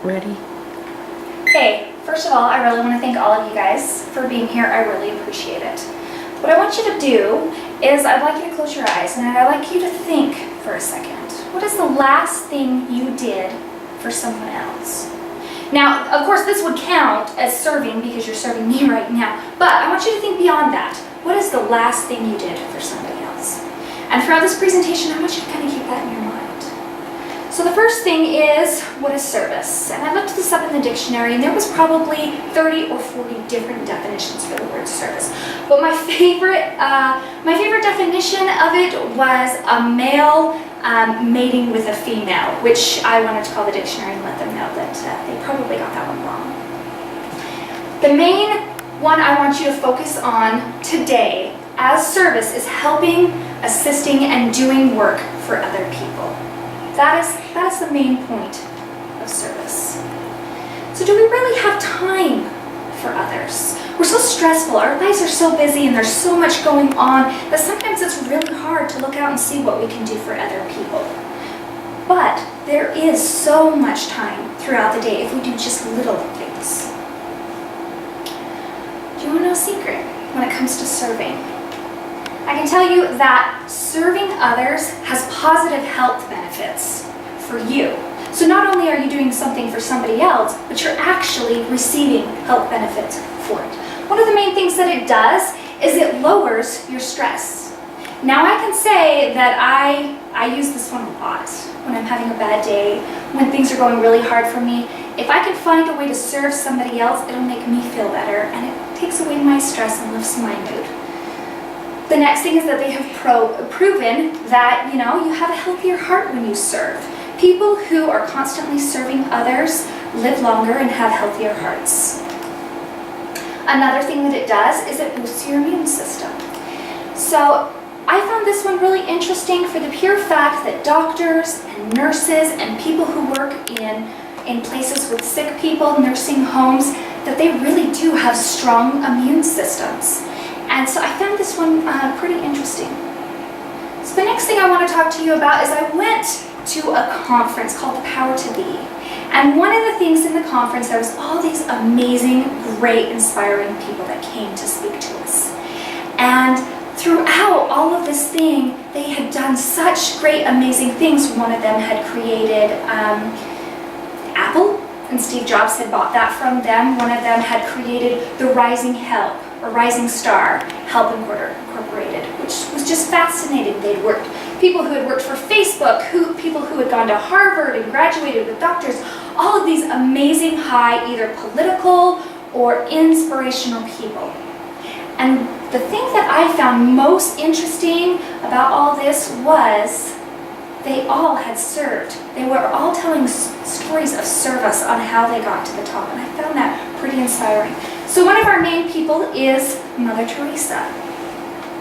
Ready? Hey, first of all, I really want to thank all of you guys for being here. I really appreciate it. What I want you to do is I'd like you to close your eyes and I'd like you to think for a second. What is the last thing you did for someone else? Now, of course, this would count as serving because you're serving me right now, but I want you to think beyond that. What is the last thing you did for somebody else? And throughout this presentation, I want you to kind of keep that in your mind. So the first thing is, what is service? And I looked this up in the dictionary, and there was probably 30 or 40 different definitions for the word service. But my favorite definition of it was a male mating with a female, which I wanted to call the dictionary and let them know that they probably got that one wrong. The main one I want you to focus on today as service is helping, assisting, and doing work for other people. That is the main point of service. So do we really have time for others? We're so stressful, our lives are so busy, and there's so much going on that sometimes it's really hard to look out and see what we can do for other people. But there is so much time throughout the day if we do just little things. Do you want to know a secret when it comes to serving? I can tell you that serving others has positive health benefits for you. So not only are you doing something for somebody else, but you're actually receiving health benefits for it. One of the main things that it does is it lowers your stress. Now I can say that I use this one a lot when I'm having a bad day, when things are going really hard for me. If I can find a way to serve somebody else, it'll make me feel better, and it takes away my stress and lifts my mood. The next thing is that they have proven that, you have a healthier heart when you serve. People who are constantly serving others live longer and have healthier hearts. Another thing that it does is it boosts your immune system. So I found this one really interesting for the pure fact that doctors and nurses and people who work in places with sick people, nursing homes, that they really do have strong immune systems. And so I found this one pretty interesting. So the next thing I want to talk to you about is I went to a conference called The Power to Be. And one of the things in the conference, there was all these amazing, great, inspiring people that came to speak to us. And throughout all of this thing, they had done such great, amazing things. One of them had created Apple, and Steve Jobs had bought that from them. One of them had created the Rising Help, or Rising Star Help Incorporated, which was just fascinating. They'd worked, people who had worked for Facebook, people who had gone to Harvard and graduated with doctors, all of these amazing high, either political or inspirational people. And the thing that I found most interesting about all this was they all had served. They were all telling stories of service on how they got to the top, and I found that pretty inspiring. So one of our main people is Mother Teresa.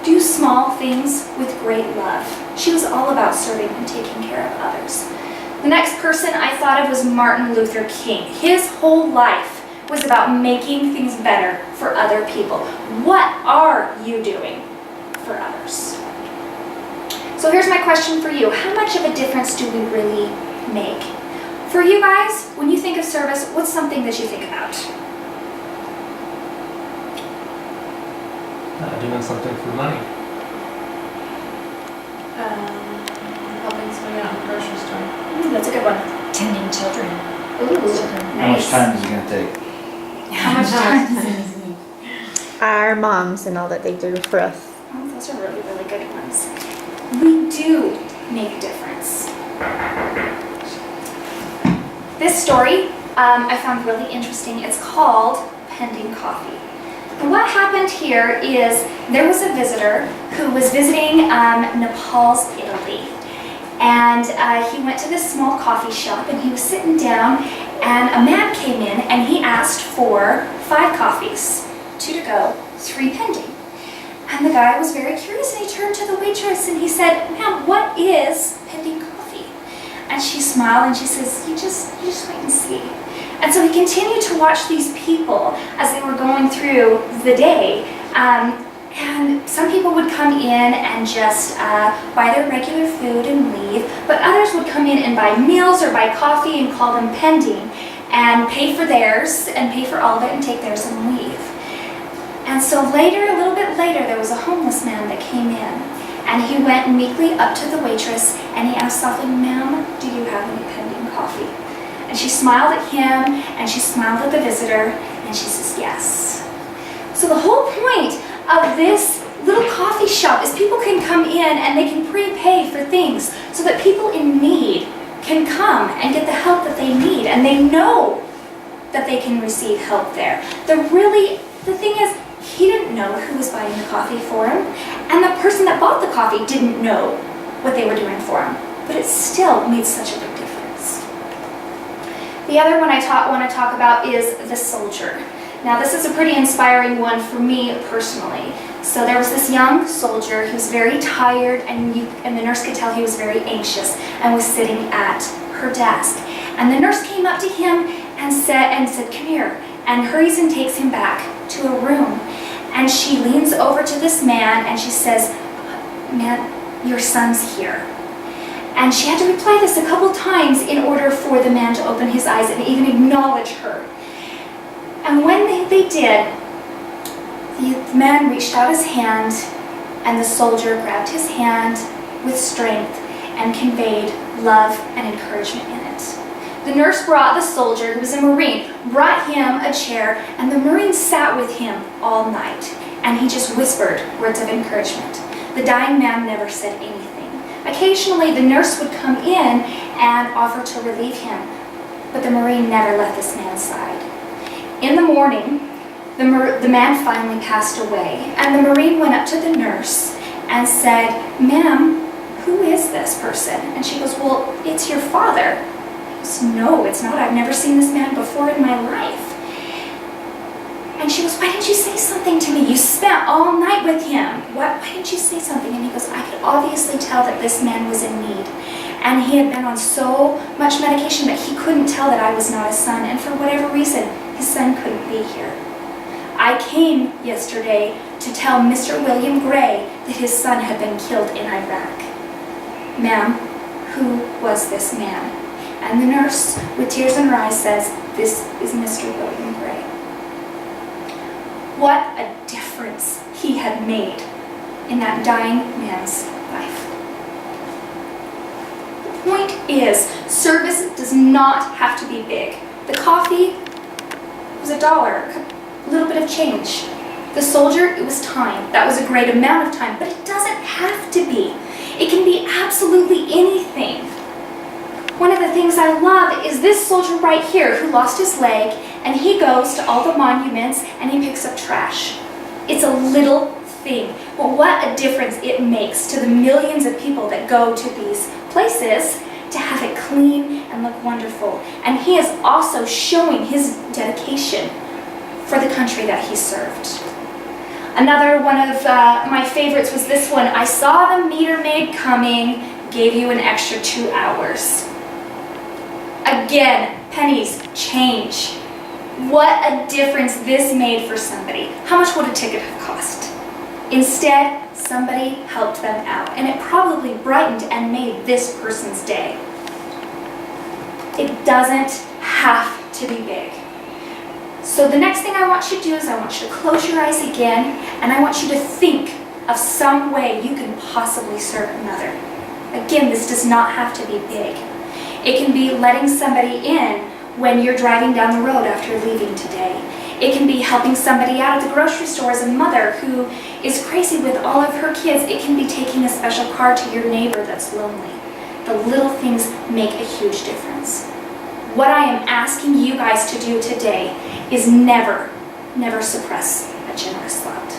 Do small things with great love. She was all about serving and taking care of others. The next person I thought of was Martin Luther King. His whole life was about making things better for other people. What are you doing for others? So here's my question for you. How much of a difference do we really make? For you guys, when you think of service, what's something that you think about? Doing something for money. Helping somebody out in the grocery store. That's a good one. Tending children. Ooh, How much nice. time is it going to take? How much time? Our moms and all that they do for us. Oh, those are really, really good ones. We do make a difference. This story I found really interesting. It's called Pending Coffee. And what happened here is there was a visitor who was visiting Nepal's Italy. And he went to this small coffee shop and he was sitting down and a man came in and he asked for 5 coffees, 2 to go, 3 pending. And the guy was very curious and he turned to the waitress and he said, "Ma'am, what is pending coffee?" And she smiled and she says, you just wait and see. And so he continued to watch these people as they were going through the day. And some people would come in and just buy their regular food and leave, but others would come in and buy meals or buy coffee and call them pending. and pay for theirs and pay for all of it and take theirs and leave. And so later, a little bit later, there was a homeless man that came in, and he went meekly up to the waitress and he asked softly, "Ma'am, do you have any pending coffee?" And she smiled at him and she smiled at the visitor and she says, "Yes." So the whole point of this little coffee shop is people can come in and they can prepay for things so that people in need can come and get the help that they need, and they know that they can receive help there. The thing is, he didn't know who was buying the coffee for him, and the person that bought the coffee didn't know what they were doing for him, but it still made such a big difference. The other one I want to talk about is the soldier. Now this is a pretty inspiring one for me personally. So there was this young soldier who was very tired, and the nurse could tell he was very anxious and was sitting at her desk. And the nurse came up to him and said, "Come here," and hurries and takes him back to a room. And she leans over to this man and she says, "Man, your son's here." And she had to reply this a couple times in order for the man to open his eyes and even acknowledge her. And when they did, the man reached out his hand and the soldier grabbed his hand with strength and conveyed love and encouragement in it. The nurse brought the soldier, who was a Marine, brought him a chair, and the Marine sat with him all night, and he just whispered words of encouragement. The dying man never said anything. Occasionally, the nurse would come in and offer to relieve him, but the Marine never left this man's side. In the morning, the man finally passed away, and the Marine went up to the nurse and said, "Ma'am, who is this person?" And she goes, "Well, it's your father." He goes, "No, it's not. I've never seen this man before in my life." And she goes, "Why didn't you say something to me? You spent all night with him. Why didn't you say something?" And he goes, "I could obviously tell that this man was in need. And he had been on so much medication that he couldn't tell that I was not his son. And for whatever reason, his son couldn't be here. I came yesterday to tell Mr. William Gray that his son had been killed in Iraq. Ma'am, who was this man?" And the nurse, with tears in her eyes, says, "This is Mr. William Gray." What a difference he had made in that dying man's life. The point is, service does not have to be big. The coffee was $1, a little bit of change. The soldier, it was time. That was a great amount of time, but it doesn't have to be. It can be absolutely anything. One of the things I love is this soldier right here who lost his leg, and he goes to all the monuments and he picks up trash. It's a little thing, but what a difference it makes to the millions of people that go to these places to have it clean and look wonderful. And he is also showing his dedication for the country that he served. Another one of my favorites was this one. "I saw the meter maid coming, gave you an extra 2 hours." Again, pennies, change. What a difference this made for somebody. How much would a ticket have cost? Instead, somebody helped them out, and it probably brightened and made this person's day. It doesn't have to be big. So the next thing I want you to do is I want you to close your eyes again, and I want you to think of some way you can possibly serve another. Again, this does not have to be big. It can be letting somebody in when you're driving down the road after leaving today. It can be helping somebody out at the grocery store as a mother who is crazy with all of her kids. It can be taking a special car to your neighbor that's lonely. The little things make a huge difference. What I am asking you guys to do today is never suppress a generous thought.